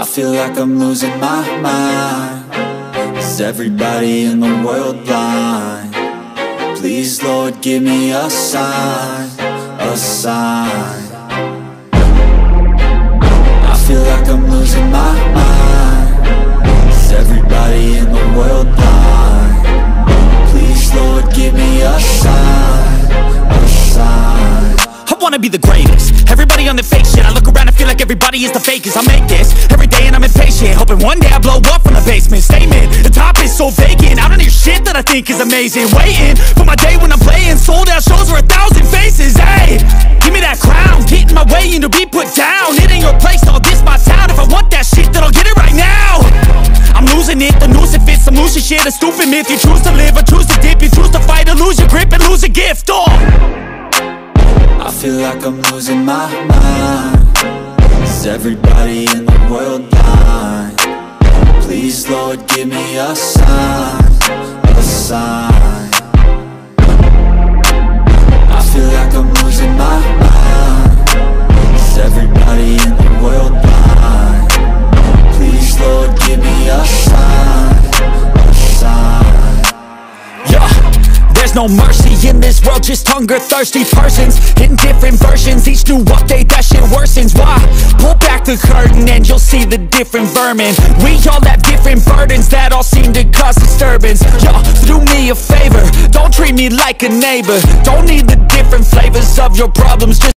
I feel like I'm losing my mind. Is everybody in the world blind? Please, Lord, give me a sign, a sign. I feel like I'm losing my mind. Is everybody in the world blind? Please, Lord, give me a sign, a sign. I wanna be the greatest. Everybody on the fake shit. I look around and feel like everybody is the fakest. I make this every day and I'm impatient, hoping one day I blow up from the basement. Statement, the top is so vacant. I don't hear shit that I think is amazing. Waiting for my day when I'm playing sold out shows for 1,000 faces. Hey, give me that crown, get in my way and to be put down. It ain't your place, all this my town. If I want that shit, then I'll get it right now. I'm losing it, the noose it fits. I'm losing shit, a stupid myth. You choose to live or choose to dip. You choose to fight or lose your grip and lose a gift. Oh, I feel like I'm losing my mind. Is everybody in the world blind? Please, Lord, give me a sign, a sign. I feel like I'm losing my mind. Is everybody in the world blind? Please, Lord, give me a sign, a sign. yeah. There's no mercy in this world, just hunger-thirsty persons in different versions. Each new update, that shit worsens. Why? Pull back the curtain and you'll see the different vermin. We all have different burdens that all seem to cause disturbance. Yo, do me a favor, don't treat me like a neighbor. Don't need the different flavors of your problems, just